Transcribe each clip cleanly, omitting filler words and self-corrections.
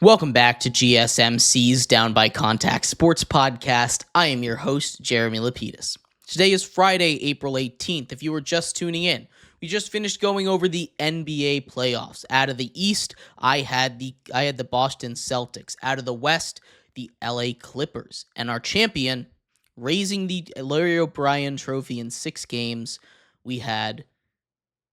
Welcome back to GSMC's Down by Contact Sports Podcast. I am your host, Jeremy Lapidus. Today is Friday, April 18th. If you were just tuning in, we just finished going over the NBA playoffs. Out of the East, I had the Boston Celtics. Out of the West, the LA Clippers. And our champion, raising the Larry O'Brien trophy in 6 games, we had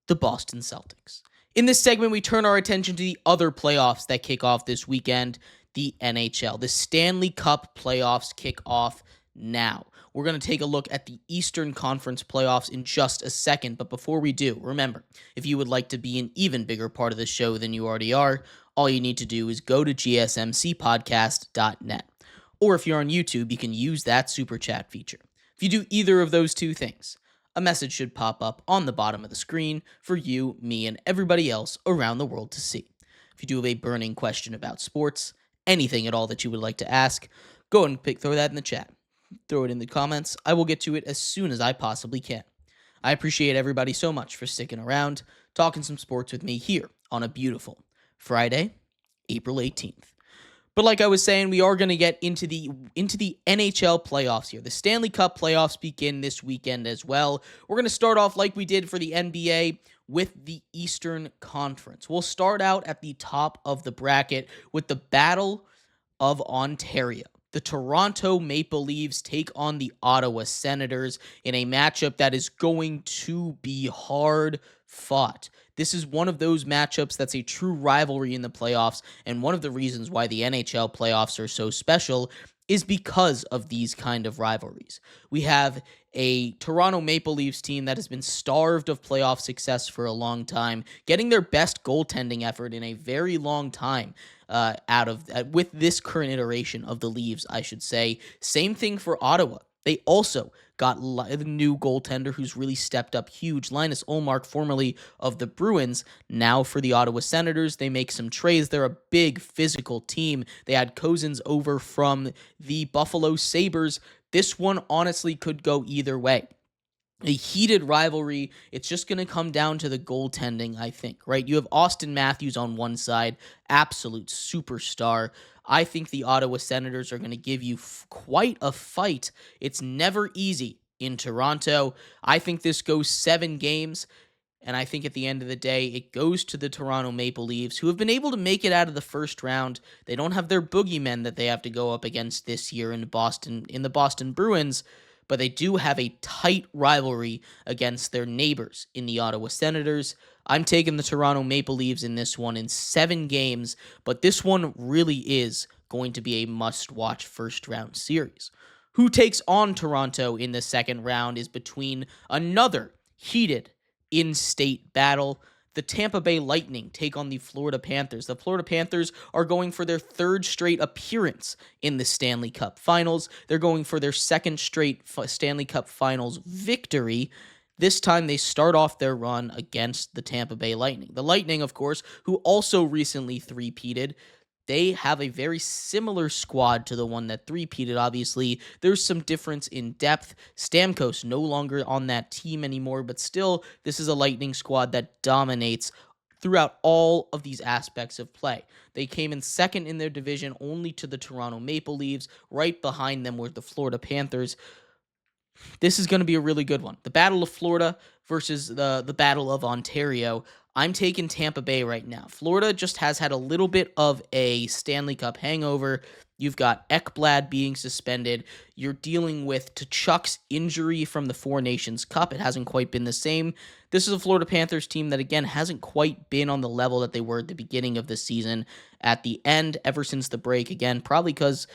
the Boston Celtics. In this segment, we turn our attention to the other playoffs that kick off this weekend, the NHL. The Stanley Cup playoffs kick off now. We're going to take a look at the Eastern Conference playoffs in just a second, but before we do, remember, if you would like to be an even bigger part of the show than you already are, all you need to do is go to gsmcpodcast.net. Or if you're on YouTube, you can use that super chat feature. If you do either of those two things, a message should pop up on the bottom of the screen for you, me, and everybody else around the world to see. If you do have a burning question about sports, anything at all that you would like to ask, go and throw that in the chat. Throw it in the comments. I will get to it as soon as I possibly can. I appreciate everybody so much for sticking around, talking some sports with me here on a beautiful Friday, April 18th. But like I was saying, we are going to get into the NHL playoffs here. The Stanley Cup playoffs begin this weekend as well. We're going to start off like we did for the NBA with the Eastern Conference. We'll start out at the top of the bracket with the Battle of Ontario. The Toronto Maple Leafs take on the Ottawa Senators in a matchup that is going to be hard fought. This is one of those matchups that's a true rivalry in the playoffs, and one of the reasons why the NHL playoffs are so special is because of these kind of rivalries. We have a Toronto Maple Leafs team that has been starved of playoff success for a long time, getting their best goaltending effort in a very long time with this current iteration of the Leafs, I should say. Same thing for Ottawa. They also got a new goaltender who's really stepped up huge. Linus Ullmark, formerly of the Bruins, now for the Ottawa Senators. They make some trades. They're a big physical team. They had Cousins over from the Buffalo Sabres. This one honestly could go either way. A heated rivalry. It's just going to come down to the goaltending, I think, right? You have Austin Matthews on one side, absolute superstar. I think the Ottawa Senators are going to give you quite a fight. It's never easy in Toronto. I think this goes 7 games, and I think at the end of the day, it goes to the Toronto Maple Leafs, who have been able to make it out of the first round. They don't have their boogeymen that they have to go up against this year in the Boston Bruins, but they do have a tight rivalry against their neighbors in the Ottawa Senators. I'm taking the Toronto Maple Leafs in this one in 7 games, but this one really is going to be a must-watch first-round series. Who takes on Toronto in the second round is between another heated in-state battle. The Tampa Bay Lightning take on the Florida Panthers. The Florida Panthers are going for their 3rd straight appearance in the Stanley Cup Finals. They're going for their 2nd straight Stanley Cup Finals victory. This time they start off their run against the Tampa Bay Lightning. The Lightning, of course, who also recently three-peated, they have a very similar squad to the one that three-peated, obviously. There's some difference in depth. Stamkos no longer on that team anymore, but still, this is a Lightning squad that dominates throughout all of these aspects of play. They came in 2nd in their division only to the Toronto Maple Leafs. Right behind them were the Florida Panthers. This is going to be a really good one. The Battle of Florida versus the Battle of Ontario. I'm taking Tampa Bay right now. Florida just has had a little bit of a Stanley Cup hangover. You've got Ekblad being suspended. You're dealing with Tkachuk's injury from the Four Nations Cup. It hasn't quite been the same. This is a Florida Panthers team that, again, hasn't quite been on the level that they were at the beginning of the season. At the end, ever since the break, again, probably because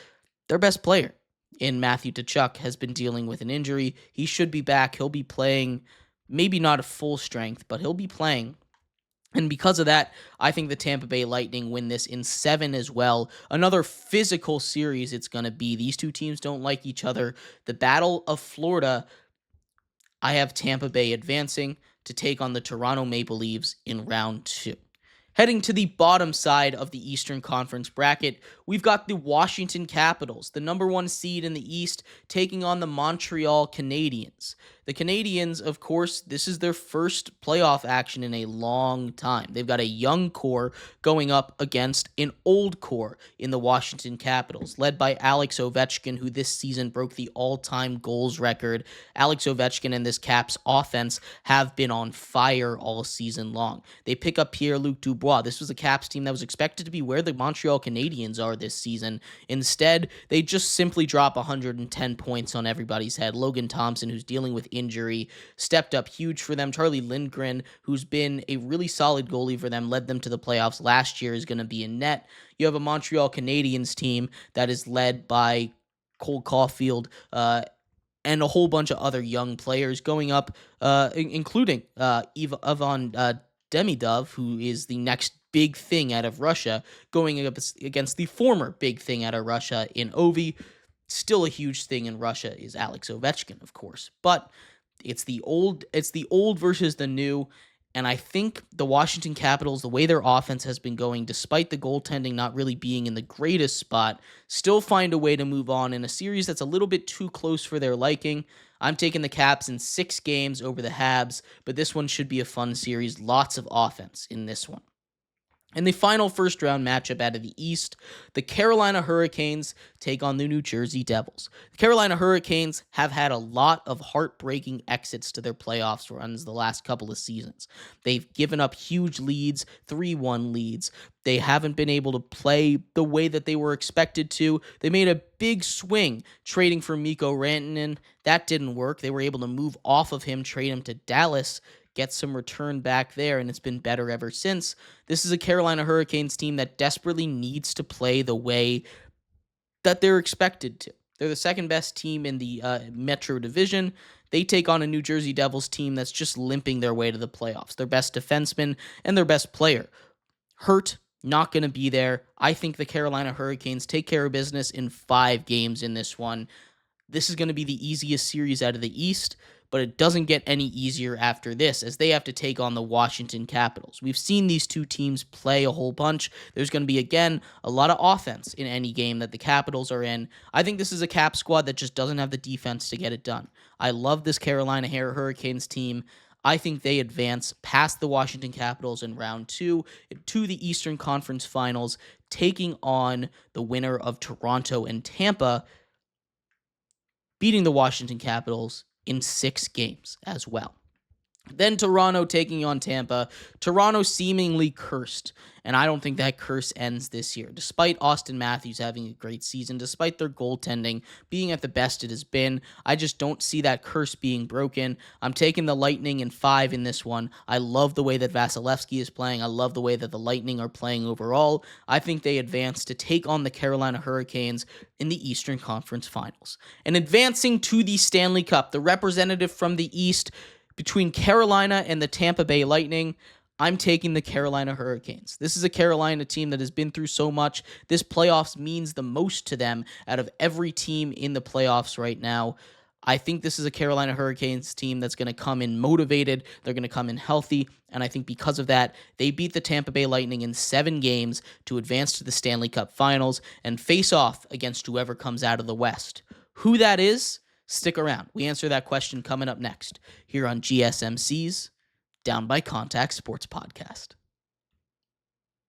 their best player in Matthew Tkachuk has been dealing with an injury. He should be back. He'll be playing, maybe not at full strength, but he'll be playing. And because of that, I think the Tampa Bay Lightning win this in 7 as well. Another physical series it's going to be. These two teams don't like each other. The Battle of Florida, I have Tampa Bay advancing to take on the Toronto Maple Leafs in round 2. Heading to the bottom side of the Eastern Conference bracket, we've got the Washington Capitals, the number 1 seed in the East, taking on the Montreal Canadiens. The Canadiens, of course, this is their first playoff action in a long time. They've got a young core going up against an old core in the Washington Capitals, led by Alex Ovechkin, who this season broke the all-time goals record. Alex Ovechkin and this Caps offense have been on fire all season long. They pick up Pierre-Luc Dubois. This was a Caps team that was expected to be where the Montreal Canadiens are this season. Instead, they just simply drop 110 points on everybody's head. Logan Thompson, who's dealing with injury, stepped up huge for them. Charlie Lindgren, who's been a really solid goalie for them, led them to the playoffs last year, is going to be in net. You have a Montreal Canadiens team that is led by Cole Caulfield, and a whole bunch of other young players going up, including Ivan Demidov, who is the next big thing out of Russia, going up against the former big thing out of Russia in Ovi. Still a huge thing in Russia is Alex Ovechkin, of course, but it's the old versus the new. And I think the Washington Capitals, the way their offense has been going, despite the goaltending not really being in the greatest spot, still find a way to move on in a series that's a little bit too close for their liking. I'm taking the Caps in 6 games over the Habs, but this one should be a fun series. Lots of offense in this one. In the final first-round matchup out of the East, the Carolina Hurricanes take on the New Jersey Devils. The Carolina Hurricanes have had a lot of heartbreaking exits to their playoffs runs the last couple of seasons. They've given up huge leads, 3-1 leads. They haven't been able to play the way that they were expected to. They made a big swing trading for Mikko Rantanen. That didn't work. They were able to move off of him, trade him to Dallas, get some return back there, and it's been better ever since. This is a Carolina Hurricanes team that desperately needs to play the way that they're expected to. They're the second best team in the Metro Division. They take on a New Jersey Devils team that's just limping their way to the playoffs. Their best defenseman and their best player hurt, not going to be there. I think the Carolina Hurricanes take care of business in 5 games in this one. This is going to be the easiest series out of the East, but it doesn't get any easier after this as they have to take on the Washington Capitals. We've seen these two teams play a whole bunch. There's going to be, again, a lot of offense in any game that the Capitals are in. I think this is a Cap squad that just doesn't have the defense to get it done. I love this Carolina Hurricanes team. I think they advance past the Washington Capitals in round 2 to the Eastern Conference Finals, taking on the winner of Toronto and Tampa, beating the Washington Capitals in 6 games as well. Then Toronto taking on Tampa. Toronto seemingly cursed, and I don't think that curse ends this year. Despite Austin Matthews having a great season, despite their goaltending being at the best it has been, I just don't see that curse being broken. I'm taking the Lightning in 5 in this one. I love the way that Vasilevsky is playing. I love the way that the Lightning are playing overall. I think they advance to take on the Carolina Hurricanes in the Eastern Conference Finals. And advancing to the Stanley Cup, the representative from the East, between Carolina and the Tampa Bay Lightning, I'm taking the Carolina Hurricanes. This is a Carolina team that has been through so much. This playoffs means the most to them out of every team in the playoffs right now. I think this is a Carolina Hurricanes team that's going to come in motivated. They're going to come in healthy. And I think because of that, they beat the Tampa Bay Lightning in 7 games to advance to the Stanley Cup Finals and face off against whoever comes out of the West. Who that is? Stick around. We answer that question coming up next here on GSMC's Down by Contact Sports Podcast.